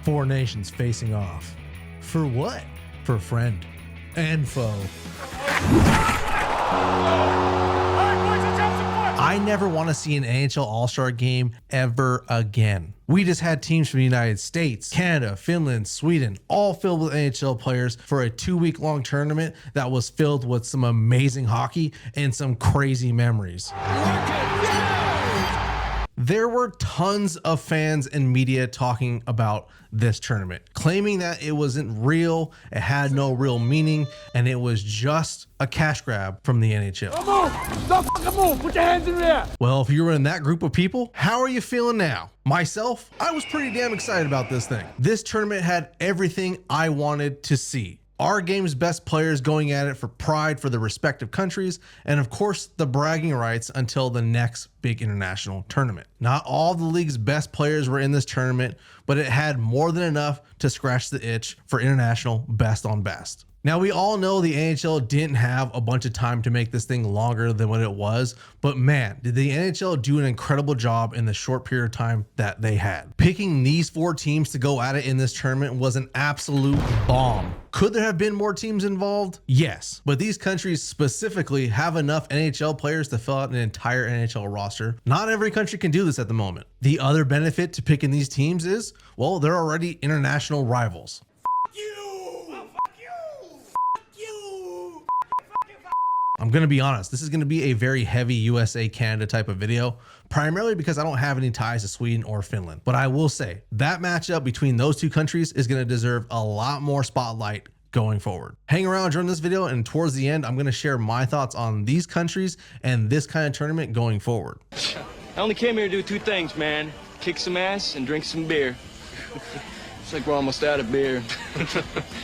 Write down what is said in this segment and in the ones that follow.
Four nations facing off. For what? For friend and foe. I never want to see an NHL All-Star game ever again. We just had teams from the United States, Canada, Finland, Sweden, all filled with NHL players for a 2-week-long tournament that was filled with some amazing hockey and some crazy memories. There were tons of fans and media talking about this tournament, claiming that it wasn't real, it had no real meaning, and it was just a cash grab from the NHL. Move. Put your hands in the air. Well, if you were in that group of people, how are you feeling now? Myself, I was pretty damn excited about this thing. This tournament had everything I wanted to see. Our game's best players going at it for pride for the respective countries, and of course the bragging rights until the next big international tournament. Not all the league's best players were in this tournament, but it had more than enough to scratch the itch for international best on best. Now, we all know the NHL didn't have a bunch of time to make this thing longer than what it was, but man, did the NHL do an incredible job in the short period of time that they had. Picking these 4 teams to go at it in this tournament was an absolute bomb. Could there have been more teams involved? Yes, but these countries specifically have enough NHL players to fill out an entire NHL roster. Not every country can do this at the moment. The other benefit to picking these teams is, well, they're already international rivals. I'm going to be honest, this is going to be a very heavy USA-Canada type of video, primarily because I don't have any ties to Sweden or Finland. But I will say that matchup between those two countries is going to deserve a lot more spotlight going forward. Hang around during this video, and towards the end, I'm going to share my thoughts on these countries and this kind of tournament going forward. I only came here to do 2 things, man. Kick some ass and drink some beer. It's like we're almost out of beer.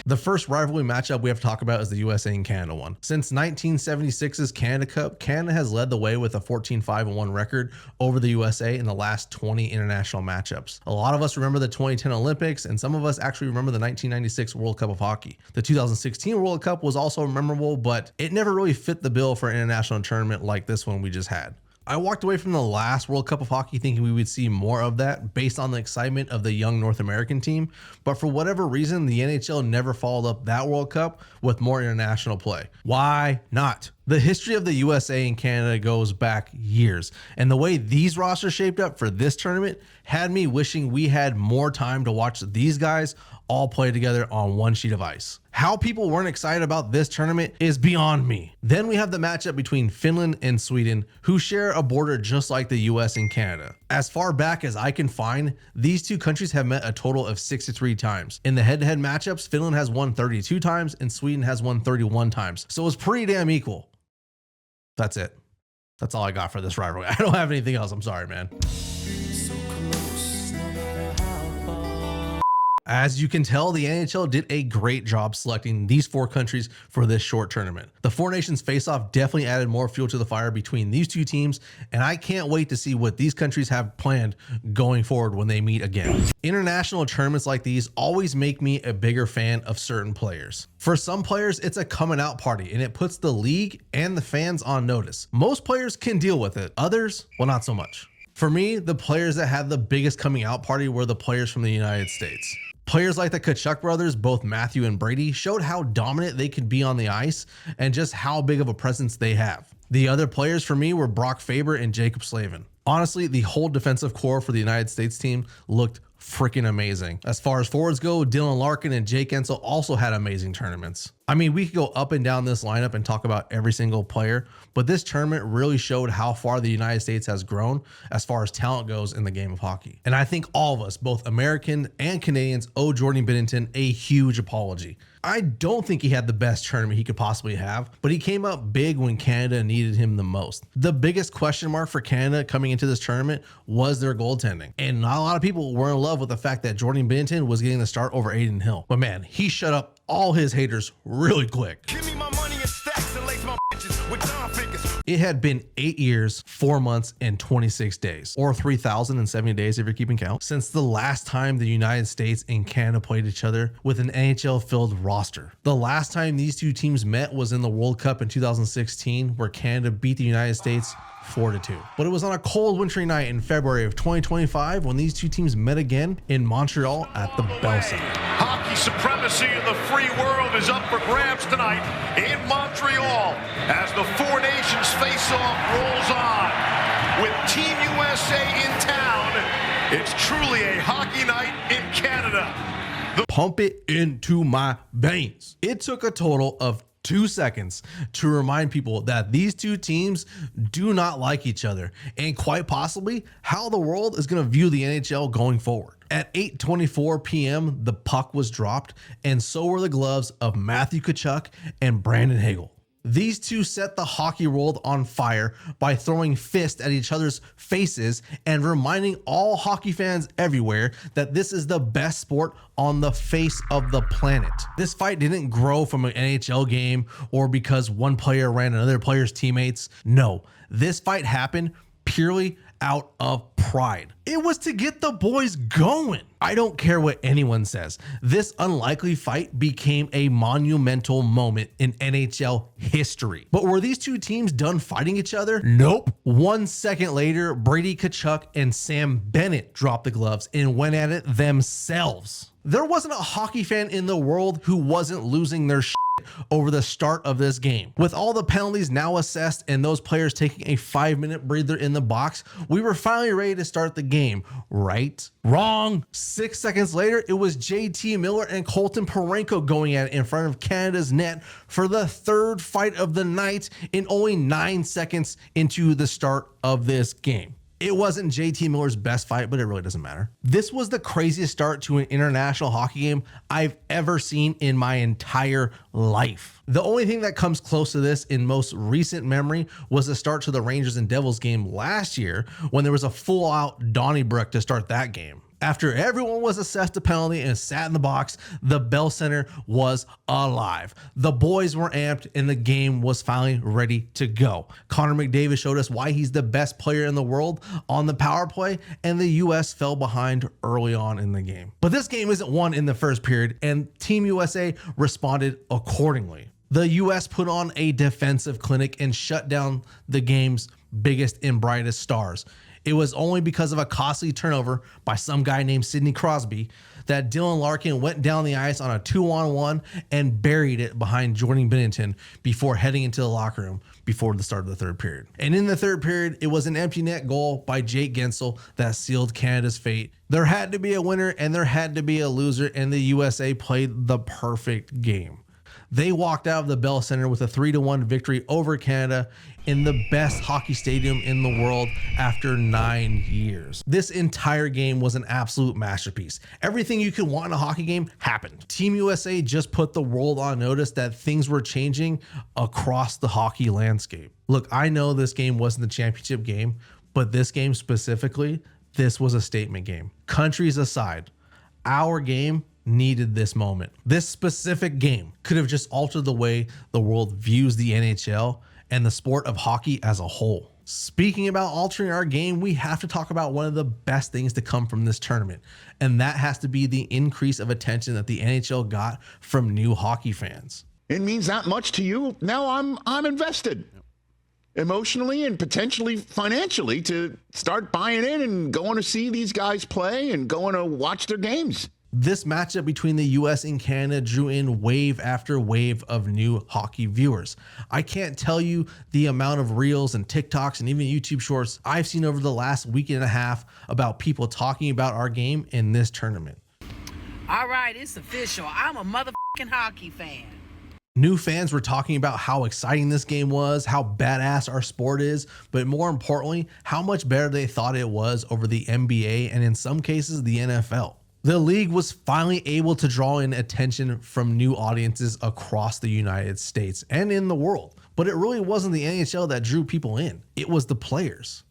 The first rivalry matchup we have to talk about is the USA and Canada one. Since 1976's Canada Cup, Canada has led the way with a 14-5-1 record over the USA in the last 20 international matchups. A lot of us remember the 2010 Olympics, and some of us actually remember the 1996 World Cup of Hockey. The 2016 World Cup was also memorable, but it never really fit the bill for an international tournament like this one we just had. I walked away from the last World Cup of Hockey thinking we would see more of that based on the excitement of the young North American team, but for whatever reason, the NHL never followed up that World Cup with more international play. Why not? The history of the USA and Canada goes back years, and the way these rosters shaped up for this tournament had me wishing we had more time to watch these guys all play together on one sheet of ice. How people weren't excited about this tournament is beyond me. Then we have the matchup between Finland and Sweden, who share a border just like the US and Canada. As far back as I can find, these two countries have met a total of 63 times. In the head-to-head matchups, Finland has won 32 times and Sweden has won 31 times. So it's pretty damn equal. That's it. That's all I got for this rivalry. I don't have anything else. I'm sorry, man. As you can tell, the NHL did a great job selecting these 4 countries for this short tournament. The 4 nations face-off definitely added more fuel to the fire between these two teams, and I can't wait to see what these countries have planned going forward when they meet again. International tournaments like these always make me a bigger fan of certain players. For some players, it's a coming out party, and it puts the league and the fans on notice. Most players can deal with it. Others, well, not so much. For me, the players that had the biggest coming out party were the players from the United States. Players like the Tkachuk brothers, both Matthew and Brady, showed how dominant they could be on the ice and just how big of a presence they have. The other players for me were Brock Faber and Jacob Slavin. Honestly, the whole defensive core for the United States team looked freaking amazing. As far as forwards go, Dylan Larkin and Jake Ensel also had amazing tournaments. I mean, we could go up and down this lineup and talk about every single player, but this tournament really showed how far the United States has grown as far as talent goes in the game of hockey. And I think all of us, both American and Canadians, owe Jordan Binnington a huge apology. I don't think he had the best tournament he could possibly have, but he came up big when Canada needed him the most. The biggest question mark for Canada coming into this tournament was their goaltending. And not a lot of people were in love with the fact that Jordan Binnington was getting the start over Adin Hill. But man, he shut up all his haters really quick. Give me my money in stacks and lace my bitches with Don figures. It had been 8 years, 4 months, and 26 days, or 3,070 days if you're keeping count, since the last time the United States and Canada played each other with an NHL-filled roster. The last time these two teams met was in the World Cup in 2016, where Canada beat the United States 4-2. But it was on a cold wintry night in February of 2025 when these two teams met again in Montreal at the Bell Center. Hockey supremacy in the free world is up for grabs tonight in Montreal as the Four Nations face-off rolls on. With Team USA in town, it's truly a hockey night in Canada. Pump it into my veins. It took a total of 2 seconds to remind people that these two teams do not like each other and quite possibly how the world is going to view the NHL going forward. At 8:24 p.m., the puck was dropped, and so were the gloves of Matthew Tkachuk and Brandon Hagel. These two set the hockey world on fire by throwing fists at each other's faces and reminding all hockey fans everywhere that this is the best sport on the face of the planet. This fight didn't grow from an NHL game or because one player ran another player's teammates. No, this fight happened purely out of pride. It was to get the boys going. I don't care what anyone says. This unlikely fight became a monumental moment in NHL history. But were these two teams done fighting each other? Nope. 1 second later, Brady Tkachuk and Sam Bennett dropped the gloves and went at it themselves. There wasn't a hockey fan in the world who wasn't losing their shit over the start of this game. With all the penalties now assessed and those players taking a 5-minute breather in the box, we were finally ready to start the game, right? Wrong. 6 seconds later, it was JT Miller and Colton Parayko going at it in front of Canada's net for the third fight of the night in only 9 seconds into the start of this game. It wasn't JT Miller's best fight, but it really doesn't matter. This was the craziest start to an international hockey game I've ever seen in my entire life. The only thing that comes close to this in most recent memory was the start to the Rangers and Devils game last year when there was a full-out Donnybrook to start that game. After everyone was assessed a penalty and sat in the box, the Bell Center was alive. The boys were amped and the game was finally ready to go. Connor McDavid showed us why he's the best player in the world on the power play, and the US fell behind early on in the game. But this game isn't won in the first period, and Team USA responded accordingly. The US put on a defensive clinic and shut down the game's biggest and brightest stars. It was only because of a costly turnover by some guy named Sidney Crosby that Dylan Larkin went down the ice on a 2-on-1 and buried it behind Jordan Binnington before heading into the locker room before the start of the third period. And in the third period, it was an empty net goal by Jake Gensel that sealed Canada's fate. There had to be a winner and there had to be a loser, and the USA played the perfect game. They walked out of the Bell Center with a 3-1 victory over Canada in the best hockey stadium in the world after 9 years. This entire game was an absolute masterpiece. Everything you could want in a hockey game happened. Team USA just put the world on notice that things were changing across the hockey landscape. Look, I know this game wasn't the championship game, but this game specifically, this was a statement game. Countries aside, our game needed this moment. This specific game could have just altered the way the world views the NHL and the sport of hockey as a whole. Speaking about altering our game, we have to talk about one of the best things to come from this tournament, and that has to be the increase of attention that the NHL got from new hockey fans. It means that much to you. Now I'm invested emotionally and potentially financially to start buying in and going to see these guys play and going to watch their games. This matchup between the US and Canada drew in wave after wave of new hockey viewers. I can't tell you the amount of reels and TikToks and even YouTube shorts I've seen over the last week and a half about people talking about our game in this tournament. All right, it's official. I'm a motherfucking hockey fan. New fans were talking about how exciting this game was, how badass our sport is, but more importantly, how much better they thought it was over the NBA and in some cases the NFL. The league was finally able to draw in attention from new audiences across the United States and in the world. But it really wasn't the NHL that drew people in. It was the players.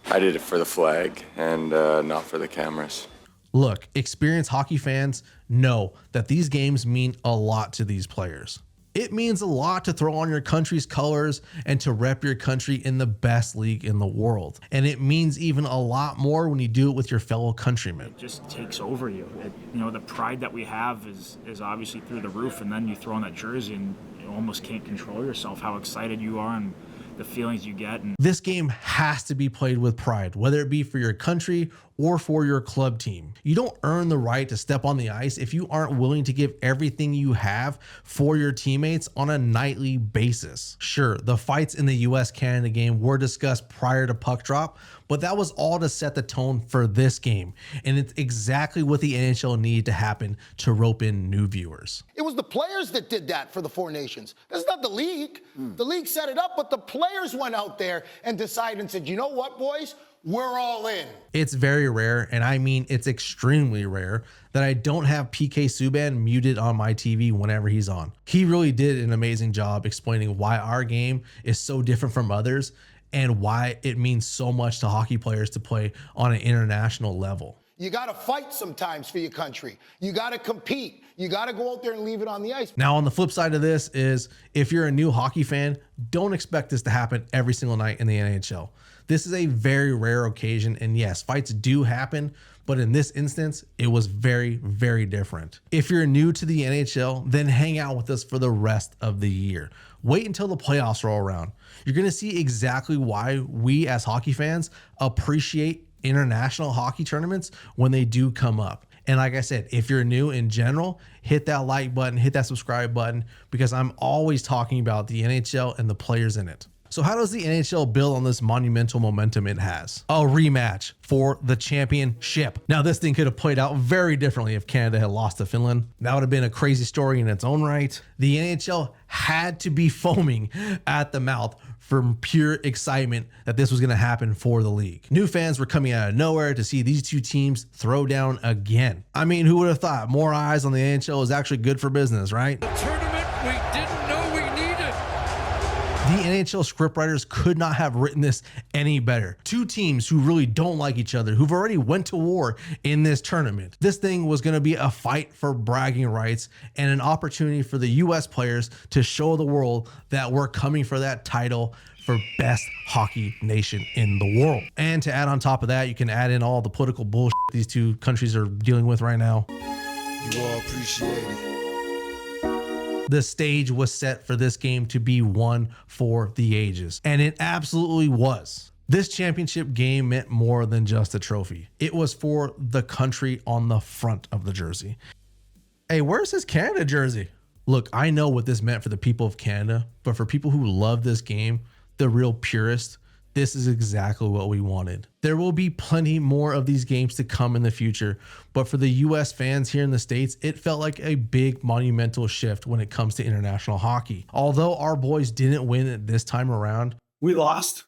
I did it for the flag and not for the cameras. Look, experienced hockey fans know that these games mean a lot to these players. It means a lot to throw on your country's colors and to rep your country in the best league in the world. And it means even a lot more when you do it with your fellow countrymen. It just takes over you. The pride that we have is obviously through the roof, and then you throw on that jersey and you almost can't control yourself, how excited you are and the feelings you get. And this game has to be played with pride, whether it be for your country or for your club team. You don't earn the right to step on the ice if you aren't willing to give everything you have for your teammates on a nightly basis. Sure, the fights in the US-Canada game were discussed prior to puck drop, but that was all to set the tone for this game. And it's exactly what the NHL needed to happen to rope in new viewers. It was the players that did that for the Four Nations. That's not the league. The league set it up, but the players went out there and decided and said, you know what, boys? We're all in. It's very rare, and I mean it's extremely rare, that I don't have PK Subban muted on my TV whenever he's on. He really did an amazing job explaining why our game is so different from others and why it means so much to hockey players to play on an international level. You got to fight sometimes for your country. You got to compete. You got to go out there and leave it on the ice. Now, on the flip side of this is if you're a new hockey fan, don't expect this to happen every single night in the NHL. This is a very rare occasion, and yes, fights do happen, but in this instance, it was very, very different. If you're new to the NHL, then hang out with us for the rest of the year. Wait until the playoffs roll around. You're going to see exactly why we as hockey fans appreciate international hockey tournaments when they do come up. And like I said, if you're new in general, hit that like button, hit that subscribe button, because I'm always talking about the NHL and the players in it. So how does the NHL build on this monumental momentum it has? A rematch for the championship. Now, this thing could have played out very differently if Canada had lost to Finland. That would have been a crazy story in its own right. The NHL had to be foaming at the mouth from pure excitement that this was going to happen for the league. New fans were coming out of nowhere to see these two teams throw down again. I mean, who would have thought more eyes on the NHL is actually good for business, right? The tournament we didn't know we needed. The NHL scriptwriters could not have written this any better. Two teams who really don't like each other, who've already went to war in this tournament. This thing was going to be a fight for bragging rights and an opportunity for the US players to show the world that we're coming for that title for best hockey nation in the world. And to add on top of that, you can add in all the political bullshit these two countries are dealing with right now. You all appreciate it. The stage was set for this game to be one for the ages, and it absolutely was. This championship game meant more than just a trophy. It was for the country on the front of the jersey. Hey, where's his Canada jersey? Look, I know what this meant for the people of Canada, but for people who love this game, the real purists, this is exactly what we wanted. There will be plenty more of these games to come in the future, but for the US fans here in the States, it felt like a big monumental shift when it comes to international hockey. Although our boys didn't win it this time around, We lost.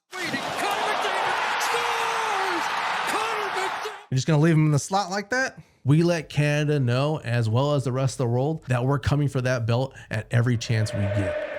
you're just gonna leave them in the slot like that? We let Canada know, as well as the rest of the world, that we're coming for that belt at every chance we get.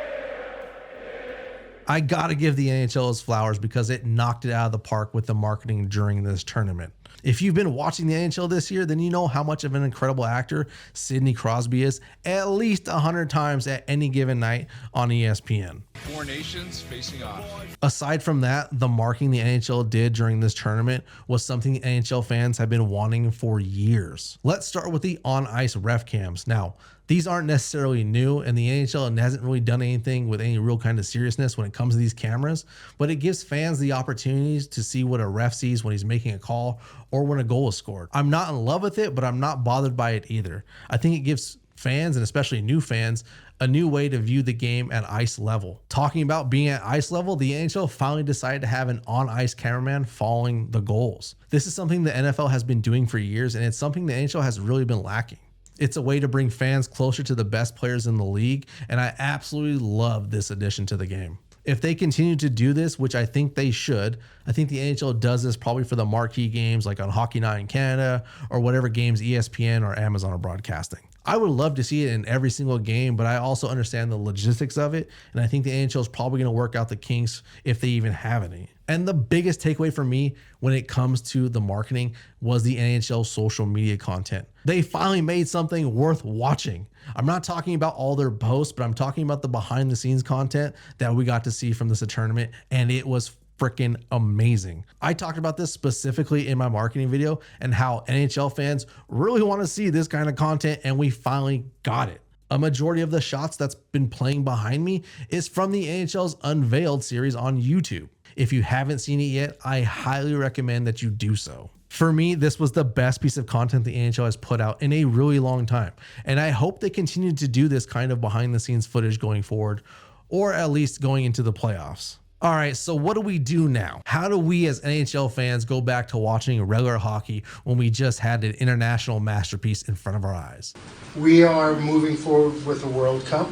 I gotta give the NHL its flowers because it knocked it out of the park with the marketing during this tournament. If you've been watching the NHL this year, then you know how much of an incredible actor Sidney Crosby is at least 100 times at any given night on ESPN. Four nations facing off. Aside from that, the marketing the NHL did during this tournament was something NHL fans have been wanting for years. Let's start with the on-ice ref cams. Now, these aren't necessarily new, and the NHL hasn't really done anything with any real kind of seriousness when it comes to these cameras, but it gives fans the opportunities to see what a ref sees when he's making a call or when a goal is scored. I'm not in love with it, but I'm not bothered by it either. I think it gives fans, and especially new fans, a new way to view the game at ice level. Talking about being at ice level, the NHL finally decided to have an on-ice cameraman following the goals. This is something the NFL has been doing for years, and it's something the NHL has really been lacking. It's a way to bring fans closer to the best players in the league, and I absolutely love this addition to the game. If they continue to do this, which I think they should, I think the NHL does this probably for the marquee games like on Hockey Night in Canada or whatever games ESPN or Amazon are broadcasting. I would love to see it in every single game, but I also understand the logistics of it, and I think the NHL is probably going to work out the kinks if they even have any. And the biggest takeaway for me when it comes to the marketing was the NHL social media content. They finally made something worth watching. I'm not talking about all their posts, but I'm talking about the behind the scenes content that we got to see from this tournament, and it was freaking amazing. I talked about this specifically in my marketing video and how NHL fans really want to see this kind of content, and we finally got it. A majority of the shots that's been playing behind me is from the NHL's Unveiled series on YouTube. If you haven't seen it yet, I highly recommend that you do so. For me, this was the best piece of content the NHL has put out in a really long time, and I hope they continue to do this kind of behind the scenes footage going forward, or at least going into the playoffs. All right, so what do we do now? How do we as NHL fans go back to watching regular hockey when we just had an international masterpiece in front of our eyes? We are moving forward with the World Cup.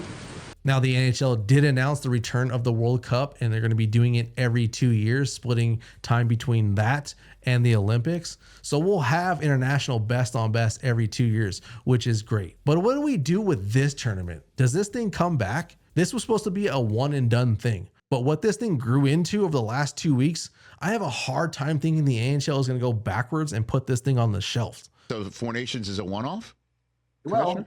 Now, the NHL did announce the return of the World Cup, and they're going to be doing it every 2 years, splitting time between that and the Olympics. So we'll have international best on best every 2 years, which is great. But what do we do with this tournament? Does this thing come back? This was supposed to be a one and done thing. But what this thing grew into over the last 2 weeks, I have a hard time thinking the NHL is going to go backwards and put this thing on the shelf. So the Four Nations is a one-off? Well,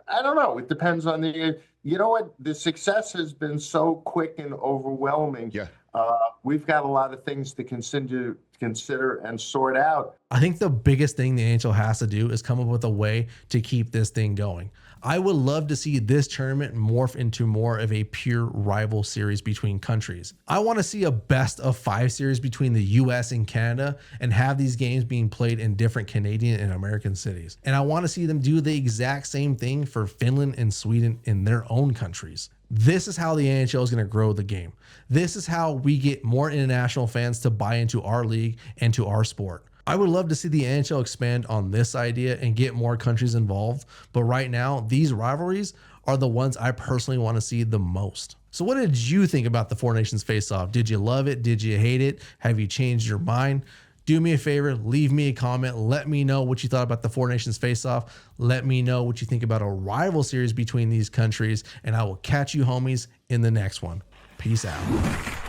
I don't know. It depends on you know what? The success has been so quick and overwhelming. Yeah. We've got a lot of things to consider and sort out. I think the biggest thing the NHL has to do is come up with a way to keep this thing going. I would love to see this tournament morph into more of a pure rival series between countries. I want to see a best of 5 series between the US and Canada and have these games being played in different Canadian and American cities. And I want to see them do the exact same thing for Finland and Sweden in their own countries. This is how the NHL is going to grow the game. This is how we get more international fans to buy into our league and to our sport. I would love to see the NHL expand on this idea and get more countries involved, but right now, these rivalries are the ones I personally want to see the most. So what did you think about the Four Nations face-off? Did you love it? Did you hate it? Have you changed your mind? Do me a favor, leave me a comment. Let me know what you thought about the Four Nations face-off. Let me know what you think about a rival series between these countries, and I will catch you homies in the next one. Peace out.